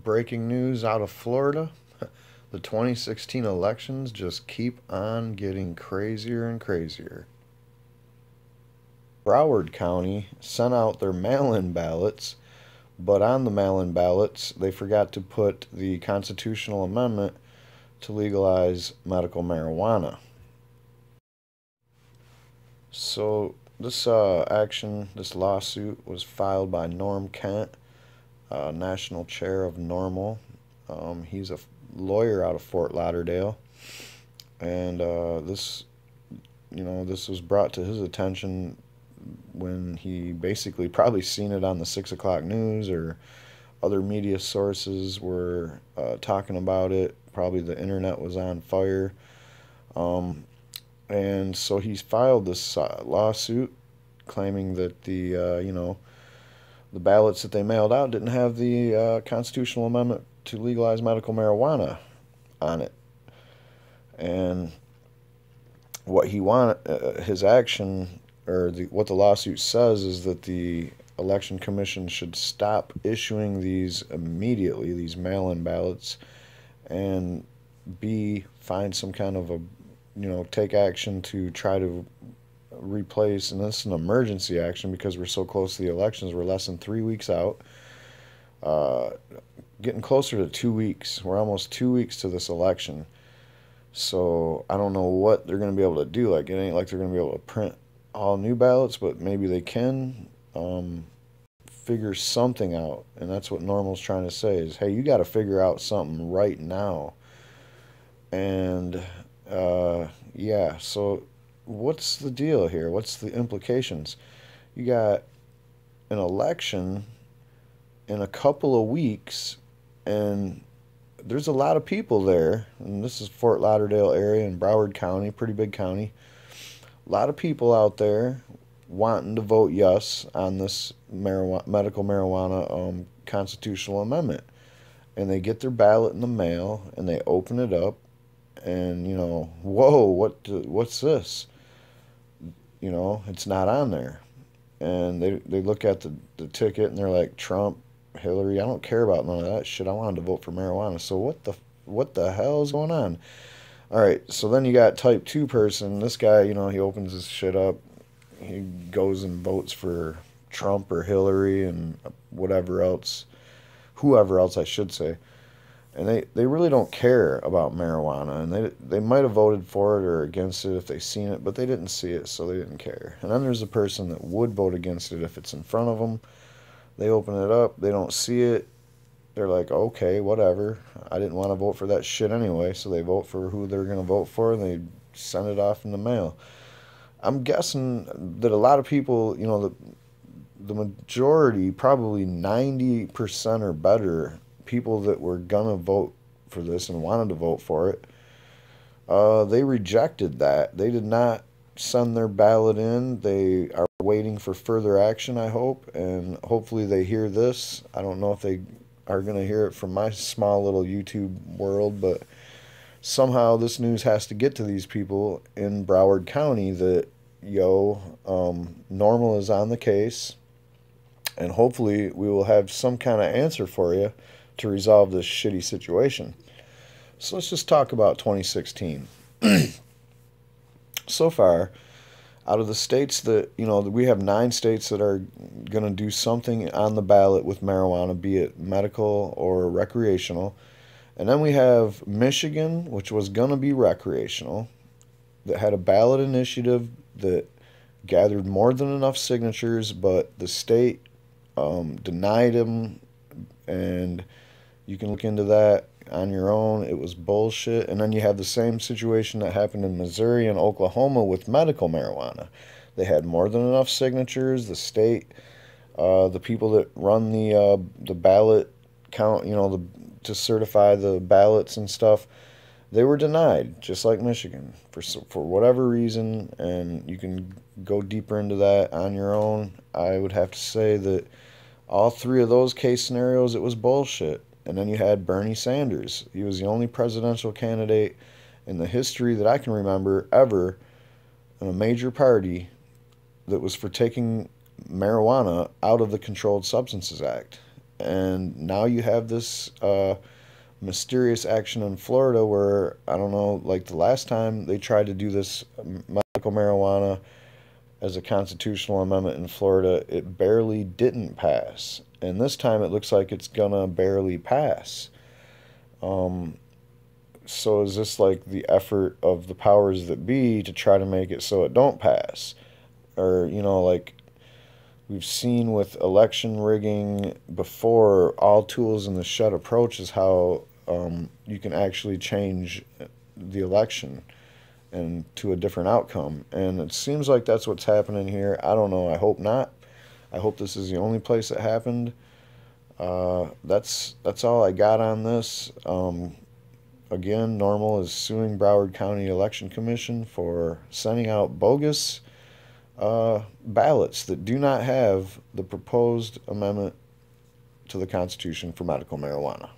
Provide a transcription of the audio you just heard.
Breaking news out of Florida. The 2016 elections just keep on getting crazier and crazier. Broward County sent out their mail-in ballots, but on the mail-in ballots, they forgot to put the constitutional amendment to legalize medical marijuana. So this this lawsuit was filed by Norm Kent, national chair of NORML. He's a lawyer out of Fort Lauderdale, and this was brought to his attention when he basically probably seen it on the 6 o'clock news, or other media sources were talking about it. Probably the internet was on fire. And so he's filed this lawsuit claiming that the ballots that they mailed out didn't have the constitutional amendment to legalize medical marijuana on it. And what he his action, or what the lawsuit says, is that the election commission should stop issuing these immediately, these mail-in ballots, and find some kind of take action to try to replace, and this is an emergency action because we're so close to the elections. We're less than 3 weeks out, getting closer to 2 weeks. We're almost 2 weeks to this election. So I don't know what they're going to be able to do. Like, it ain't like they're going to be able to print all new ballots, but maybe they can figure something out. And that's what NORML's trying to say is, hey, you got to figure out something right now. And yeah, so what's the deal here? What's the implications? You got an election in a couple of weeks, and there's a lot of people there, and this is Fort Lauderdale area in Broward County, pretty big county. A lot of people out there wanting to vote yes on this medical marijuana constitutional amendment. And they get their ballot in the mail, and they open it up, and, whoa, what's this? It's not on there. And they look at the ticket, and they're like, Trump, Hillary, I don't care about none of that shit. I wanted to vote for marijuana. So what the hell is going on? All right, so then you got type 2 person. This guy, he opens his shit up. He goes and votes for Trump or Hillary and whoever else I should say. And they really don't care about marijuana. And they might have voted for it or against it if they seen it, but they didn't see it, so they didn't care. And then there's a person that would vote against it if it's in front of them. They open it up, they don't see it. They're like, okay, whatever. I didn't want to vote for that shit anyway, so they vote for who they're going to vote for, and they send it off in the mail. I'm guessing that a lot of people, the majority, probably 90% or better, people that were going to vote for this and wanted to vote for it, they rejected that. They did not send their ballot in. They are waiting for further action, I hope, and hopefully they hear this. I don't know if they are going to hear it from my small little YouTube world, but somehow this news has to get to these people in Broward County that, NORML is on the case, and hopefully we will have some kind of answer for you to resolve this shitty situation. So let's just talk about 2016. So far, out of the states that, we have 9 states that are going to do something on the ballot with marijuana, be it medical or recreational. And then we have Michigan, which was going to be recreational, that had a ballot initiative that gathered more than enough signatures, but the state denied them, and you can look into that on your own. It was bullshit. And then you have the same situation that happened in Missouri and Oklahoma with medical marijuana. They had more than enough signatures. The state, the people that run the ballot count, to certify the ballots and stuff, they were denied, just like Michigan, for whatever reason. And you can go deeper into that on your own. I would have to say that all 3 of those case scenarios, it was bullshit. And then you had Bernie Sanders. He was the only presidential candidate in the history that I can remember ever in a major party that was for taking marijuana out of the Controlled Substances Act. And now you have this mysterious action in Florida where, I don't know, like the last time they tried to do this medical marijuana as a constitutional amendment in Florida, it barely didn't pass. And this time it looks like it's gonna barely pass. Um, so is this like the effort of the powers that be to try to make it so it don't pass? Or, like we've seen with election rigging before, all tools in the shed approach is how you can actually change the election and to a different outcome. And it seems like that's what's happening here. I don't know. I hope not. I hope this is the only place it happened. That's all I got on this. Again, NORML is suing Broward County Election Commission for sending out bogus ballots that do not have the proposed amendment to the Constitution for medical marijuana.